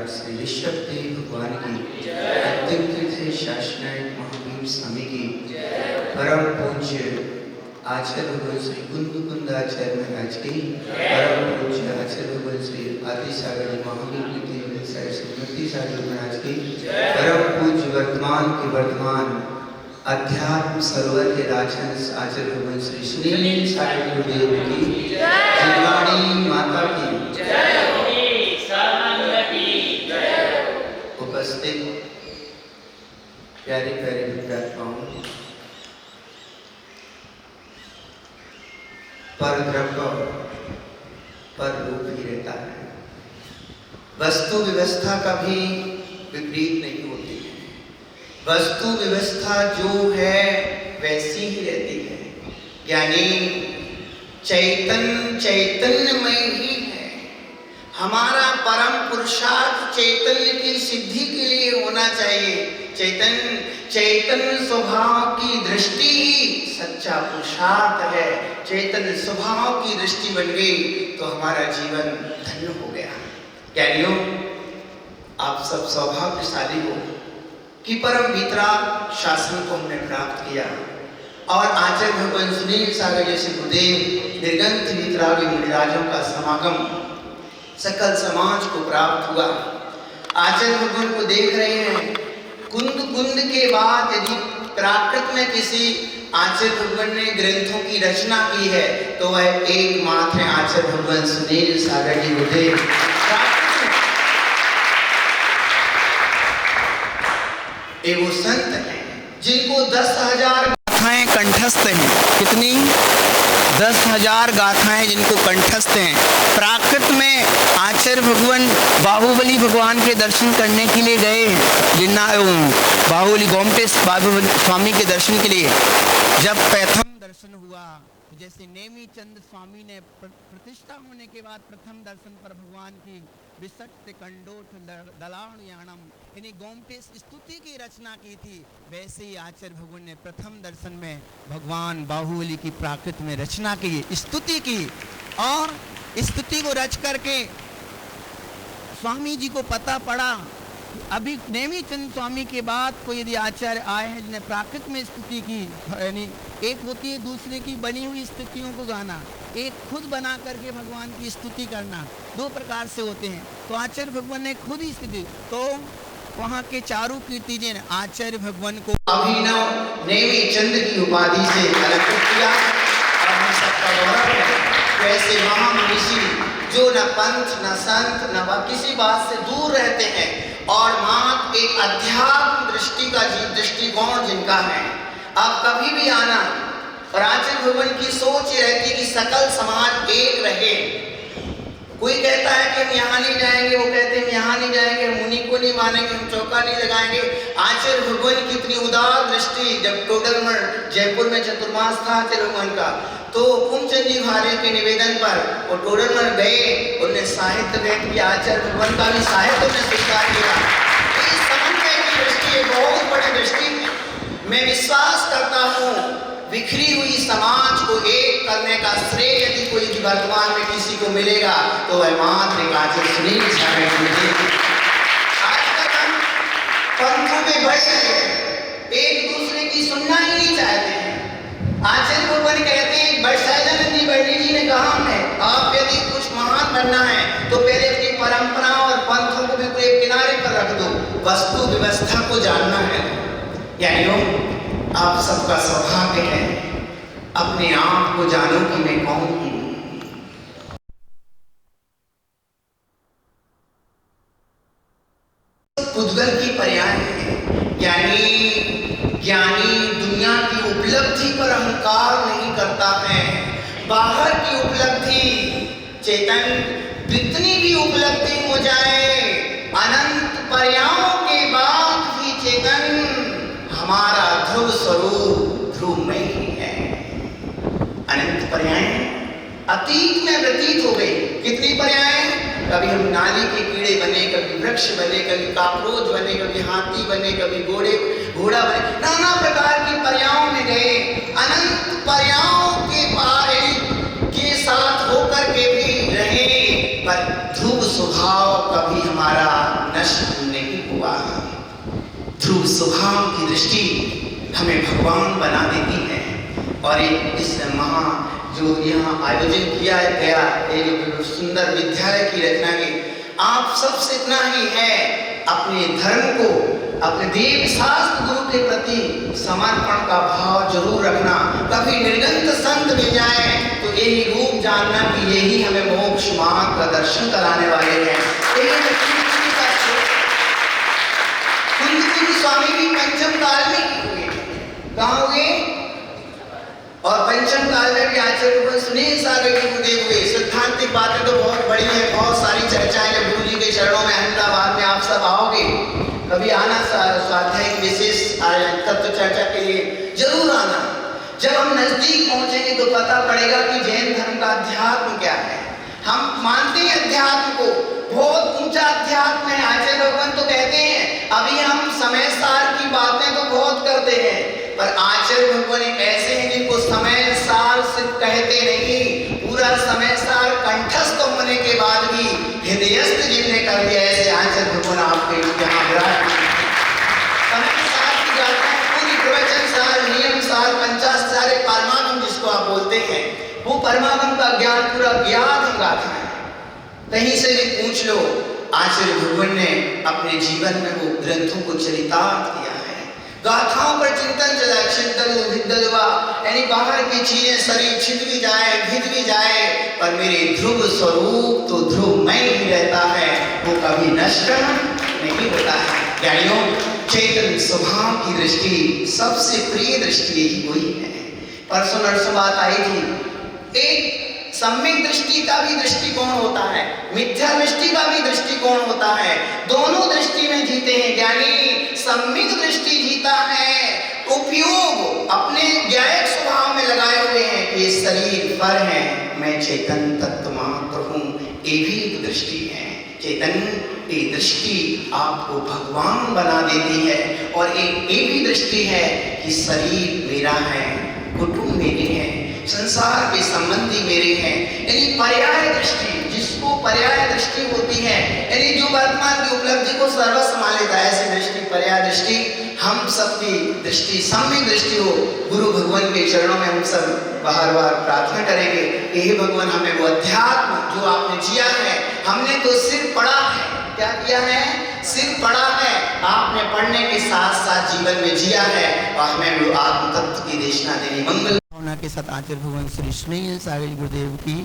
सम्राट श्री ऋषभ देव भगवान की, अद्वितीय शासनायक महावीर स्वामी की, परम पूज्य आचार्य भगवान श्री कुंद आचार्य महाराज की, परम पूज्य आचार्य भगवान श्री आदि सागर महावीर श्रीमती सागर महाराज की, परम पूज्य वर्तमान के वर्तमान अध्यात्म सरोवर के राजहंस आचार्य भगवान श्री सुनील सागर गुरुदेव की, जीवाणी माता की, उपस्थित प्यारे प्यारे विद्यार्थियों, पर द्रव्य पर रूप ही रहता है। वस्तु व्यवस्था कभी विपरीत नहीं होती है। वस्तु व्यवस्था जो है वैसी ही रहती है। यानी चैतन्यमय ही है। हमारा परम पुरुषार्थ चैतन्य की सिद्धि के लिए होना चाहिए। चैतन्य स्वभाव की दृष्टि ही सच्चा पुरुषार्थ है। चैतन्य स्वभाव की दृष्टि बन गई तो हमारा जीवन धन्य हो गया। ज्ञानियों, आप सब सौभाग्यशाली हो कि परम वितराग शासन को हमने प्राप्त किया और आचार्य भगवान सुनील सागर जैसे गुरुदेव निर्गंथ वितरागी मुनिराजों का समागम सकल समाज को प्राप्त हुआ। आचार्य भगवान को देख रहे हैं। कुंद के बाद यदि प्राकृत में किसी आचार्य भगवान ने ग्रंथों की रचना की है तो वह एकमात्र आचार्य भगवान सुनील सागर जी गुरुदेव। वो संत हैं जिनको 10,000 गाथाएं कंठस्थ हैं। कितनी? 10,000 गाथाएं जिनको कंठस्थ हैं। प्राकृत में आचार्य भगवान बाहुबली भगवान के दर्शन करने के लिए गए। बाहुबली गोमटेश बाहुबली स्वामी के दर्शन के लिए जब प्रथम दर्शन हुआ, जैसे नेमी चंद स्वामी ने प्रतिष्ठा होने के बाद प्रथम दर्शन पर भगवान की विसक्त कंडोठ दलाणयाणम यानी गोमटेश स्तुति की रचना की थी, वैसे ही आचार्य भगवान ने प्रथम दर्शन में भगवान बाहुबली की प्राकृत में रचना की, स्तुति की। और स्तुति को रच करके स्वामी जी को पता पड़ा अभी नेमी चंद स्वामी के बाद कोई यदि आचार्य आए हैं जिन्हें प्राकृत में स्तुति की, यानी एक होती है दूसरे की बनी हुई स्तुतियों को गाना, एक खुद बना करके भगवान की स्तुति करना, दो प्रकार से होते हैं। तो आचार्य भगवान ने खुद ही स्तुति, तो वहाँ के चारू कीर्ति जी ने आचार्य भगवान को अभिनव नेमी चंद की उपाधि से अलंकृत किया और हम सबका गौरव है। वैसे महामुनि जो न पंथ न संत न किसी बात से दूर रहते हैं और मात्र एक अध्यात्म दृष्टि का दृष्टिकोण जिनका है, आप कभी भी आना। और आचार्य भगवान की सोच ये रहती है कि सकल समाज एक रहे। कोई कहता है कि हम यहाँ नहीं जाएंगे, वो कहते हैं हम यहाँ नहीं जाएंगे, हम मुनि को नहीं मानेंगे, हम चौका नहीं लगाएंगे। आचार्य भगवान की इतनी उदार दृष्टि। जब टोडरमल जयपुर में चतुर्मास था आचार्य भगवान का, तो पूर्णचंद जी महाराज के निवेदन पर वो टोडरमल गए, उन्हें साहित्य भेंट किया। आचार्य भगवान का भी साहित्य में स्वीकार किया। इस समन्वय की दृष्टि बहुत बड़ी दृष्टि है। मैं विश्वास करता हूँ बिखरी हुई समाज को एक करने का श्रेय यदि कोई वर्तमान में किसी को मिलेगा तो वह मात्र आचार्य सुनील सागर गुरुदेव। आजकल हम पंथों में बढ़ गए, एक दूसरे की सुनना ही नहीं चाहते हैं। आचार्य भगवान कहते हैं, सहजानंद जी बर्णी जी ने कहा है, आप यदि कुछ महान बनना है तो पहले अपनी परंपरा और पंथों को भी एक किनारे पर रख दो, वस्तु व्यवस्था को जानना है। यानी आप सबका सौभाग्य है, अपने आप को जानो कि मैं कौन हूं। पुद्गल की पर्याय है। ज्ञानी दुनिया की उपलब्धि पर अहंकार नहीं करता है। बाहर की उपलब्धि, चेतन जितनी भी उपलब्धि हो जाए, अनंत पर्यायों के बाद भी चेतन हमारा ध्रुव स्वरूप ध्रुवमय ही है। अनंत पर्याय अतीत में व्यतीत हो गई। कितनी पर्याय? कभी हम नाली के कीड़े बने, कभी वृक्ष बने, कभी काकरोच बने, कभी हाथी बने, कभी घोड़ा बने, नाना प्रकार की पर्यायों में गए। अनंत पर्यायों के पार के साथ होकर के भी रहे, पर ध्रुव स्वभाव कभी हमारा नष्ट नहीं हुआ। ध्रुव स्वभाव की दृष्टि हमें भगवान बना देती है। और इस जो यहाँ आयोजन किया गया, एक सुंदर विद्यालय की रचना की, आप सबसे इतना ही है, अपने धर्म को, अपने देव शास्त्र गुरु के प्रति समर्पण का भाव जरूर रखना। कभी निर्गंत संत मिल जाए तो यही रूप जानना कि यही हमें मोक्ष मार्ग का दर्शन कराने वाले हैं। स्वामी भी पंचम काल में हुए, कहाँ हुए? और पंचम काल में भी आचार्य सुनील सागर जी गुरुदेव हुए। सिद्धांतिक बातें तो बहुत बड़ी है, बहुत सारी चर्चाएं जब गुरु जी के चरणों में अहमदाबाद में आप सब आओगे, कभी आना, स्वाध्याय विशेष तत्व चर्चा के लिए जरूर आना। जब हम नजदीक पहुंचेंगे तो पता पड़ेगा कि जैन धर्म का अध्यात्म क्या है। हम मानते हैं अध्यात्म को, बहुत ऊंचा अध्यात्म है। आचार्य भगवान तो कहते हैं, अभी हम समय सार की बातें तो बहुत करते हैं, पर आचार्य भगवान एक ऐसे हैं जिनको समय सार सिर्फ कहते नहीं, पूरा समय सार कंठस्थ होने के बाद भी हृदयस्थ जिनने कर दिया, ऐसे आचार्य भगवान आपके यहाँ विराजमान। समय सार की गाथा पूरी प्रवचन सार, नियम सार, पंचाशार, परमागम जिसको आप बोलते हैं, वो परमागम का ज्ञान पूरा ज्ञान गाथा है। कहीं से भी पूछ लो, आचार्य भगवान ने अपने जीवन में वो ग्रंथों को चरितार्थ किया है। गाथाओं पर चिंतन चला, यानी बाहर की चीजें शरीर छिद भी जाए, भिद भी जाए, पर मेरे ध्रुव स्वरूप तो ध्रुवमय ही रहता है, वो कभी नष्ट नहीं होता है। ज्ञानियों, चैतन्य स्वभाव की दृष्टि सबसे प्रिय दृष्टि यही वही है। परसों नरसों बात आई थी, एक सम्यक दृष्टि का भी दृष्टिकोण होता है, मिथ्या दृष्टि का भी दृष्टिकोण होता है, दोनों दृष्टि में जीते हैं ज्ञानी। सम्यक दृष्टि जीता है, उपयोग अपने ज्ञायक स्वभाव में लगाए हुए हैं कि ये शरीर पर है, मैं चेतन तत्व मात्र हूँ, ये भी एक दृष्टि है। चेतन ये दृष्टि आपको भगवान बना देती है। और एक ये भी दृष्टि है कि शरीर मेरा है, कुटुंब मेरे हैं, संसार के संबंधी मेरे हैं, यानी पर्याय दृष्टि, जिसको पर्याय दृष्टि होती है, यानी जो वर्तमान की उपलब्धि को सर्वस्व मान लेता है, ऐसी दृष्टि पर्याय दृष्टि। हम सबकी दृष्टि सम्यक दृष्टि हो। गुरु भगवान के चरणों में हम सब बार बार प्रार्थना करेंगे, हे भगवान हमें वो अध्यात्म जो आपने जिया है, हमने तो सिर्फ पढ़ा है, क्या किया है? सिर्फ पढ़ा है, आपने पढ़ने के साथ साथ जीवन में जिया है, और हमें वो आत्म तत्व की देशना देनी। मंगल के साथ आचार्य भगवान श्री स्नेह सागर गुरुदेव की